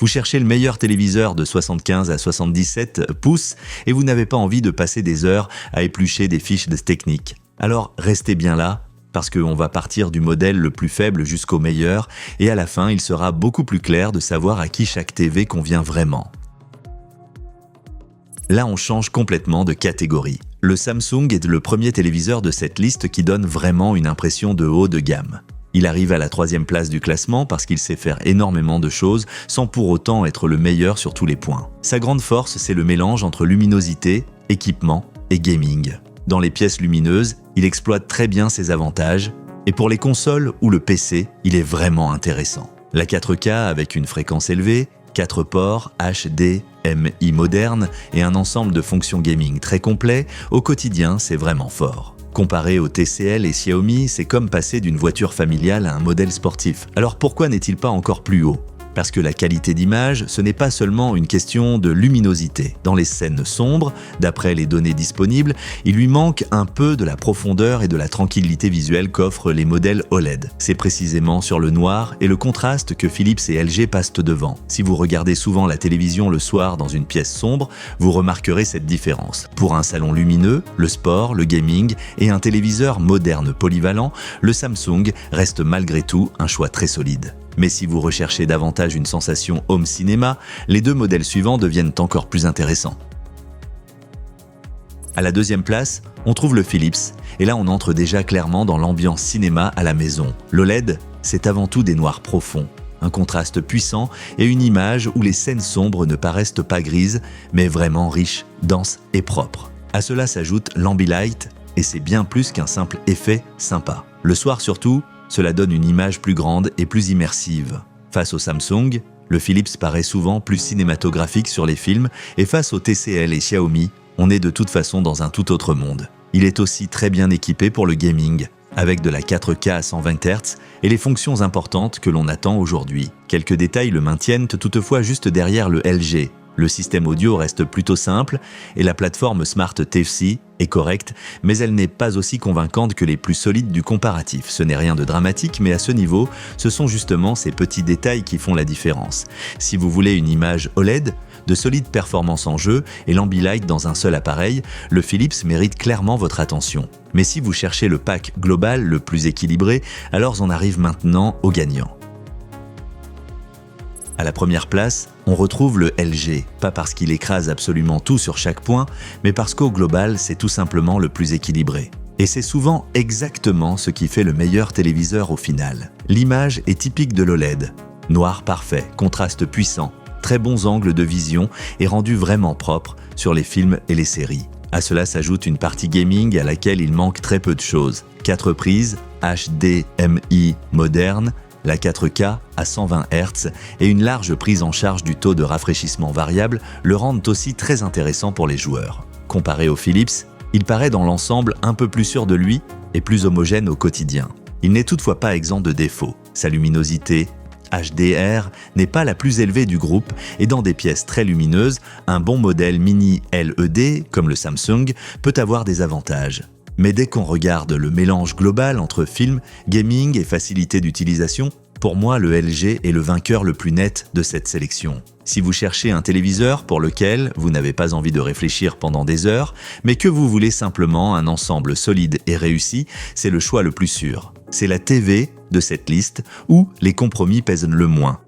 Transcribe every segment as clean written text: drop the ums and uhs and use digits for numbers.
Vous cherchez le meilleur téléviseur de 75 à 77 pouces et vous n'avez pas envie de passer des heures à éplucher des fiches de technique. Alors restez bien là, parce qu'on va partir du modèle le plus faible jusqu'au meilleur et à la fin, il sera beaucoup plus clair de savoir à qui chaque TV convient vraiment. Là, on change complètement de catégorie. Le Samsung est le premier téléviseur de cette liste qui donne vraiment une impression de haut de gamme. Il arrive à la 3e place du classement parce qu'il sait faire énormément de choses sans pour autant être le meilleur sur tous les points. Sa grande force, c'est le mélange entre luminosité, équipement et gaming. Dans les pièces lumineuses, il exploite très bien ses avantages et pour les consoles ou le PC, il est vraiment intéressant. La 4K avec une fréquence élevée, 4 ports, HD, MI moderne et un ensemble de fonctions gaming très complet, au quotidien, c'est vraiment fort. Comparé au TCL et Xiaomi, c'est comme passer d'une voiture familiale à un modèle sportif. Alors pourquoi n'est-il pas encore plus haut ? Parce que la qualité d'image, ce n'est pas seulement une question de luminosité. Dans les scènes sombres, d'après les données disponibles, il lui manque un peu de la profondeur et de la tranquillité visuelle qu'offrent les modèles OLED. C'est précisément sur le noir et le contraste que Philips et LG passent devant. Si vous regardez souvent la télévision le soir dans une pièce sombre, vous remarquerez cette différence. Pour un salon lumineux, le sport, le gaming et un téléviseur moderne polyvalent, le Samsung reste malgré tout un choix très solide. Mais si vous recherchez davantage une sensation home cinéma, les 2 modèles suivants deviennent encore plus intéressants. À la 2e place, on trouve le Philips, et là on entre déjà clairement dans l'ambiance cinéma à la maison. L'OLED, c'est avant tout des noirs profonds, un contraste puissant et une image où les scènes sombres ne paraissent pas grises, mais vraiment riches, denses et propres. À cela s'ajoute l'Ambilight, et c'est bien plus qu'un simple effet sympa. Le soir surtout, cela donne une image plus grande et plus immersive. Face au Samsung, le Philips paraît souvent plus cinématographique sur les films et face au TCL et Xiaomi, on est de toute façon dans un tout autre monde. Il est aussi très bien équipé pour le gaming, avec de la 4K à 120 Hz et les fonctions importantes que l'on attend aujourd'hui. Quelques détails le maintiennent toutefois juste derrière le LG. Le système audio reste plutôt simple et la plateforme Smart TFC est correcte, mais elle n'est pas aussi convaincante que les plus solides du comparatif. Ce n'est rien de dramatique, mais à ce niveau, ce sont justement ces petits détails qui font la différence. Si vous voulez une image OLED, de solides performances en jeu et l'Ambilight dans un seul appareil, le Philips mérite clairement votre attention. Mais si vous cherchez le pack global le plus équilibré, alors on arrive maintenant au gagnant. À la 1re place, on retrouve le LG, pas parce qu'il écrase absolument tout sur chaque point, mais parce qu'au global, c'est tout simplement le plus équilibré. Et c'est souvent exactement ce qui fait le meilleur téléviseur au final. L'image est typique de l'OLED. Noir parfait, contraste puissant, très bons angles de vision et rendu vraiment propre sur les films et les séries. À cela s'ajoute une partie gaming à laquelle il manque très peu de choses. 4 prises, HDMI moderne, la 4K à 120 Hz et une large prise en charge du taux de rafraîchissement variable le rendent aussi très intéressant pour les joueurs. Comparé au Philips, il paraît dans l'ensemble un peu plus sûr de lui et plus homogène au quotidien. Il n'est toutefois pas exempt de défauts. Sa luminosité, HDR, n'est pas la plus élevée du groupe et dans des pièces très lumineuses, un bon modèle mini LED comme le Samsung peut avoir des avantages. Mais dès qu'on regarde le mélange global entre film, gaming et facilité d'utilisation, pour moi le LG est le vainqueur le plus net de cette sélection. Si vous cherchez un téléviseur pour lequel vous n'avez pas envie de réfléchir pendant des heures, mais que vous voulez simplement un ensemble solide et réussi, c'est le choix le plus sûr. C'est la TV de cette liste où les compromis pèsent le moins.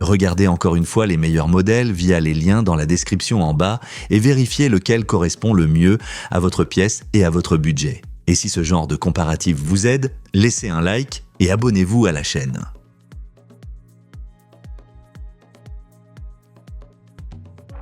Regardez encore une fois les meilleurs modèles via les liens dans la description en bas et vérifiez lequel correspond le mieux à votre pièce et à votre budget. Et si ce genre de comparatif vous aide, laissez un like et abonnez-vous à la chaîne.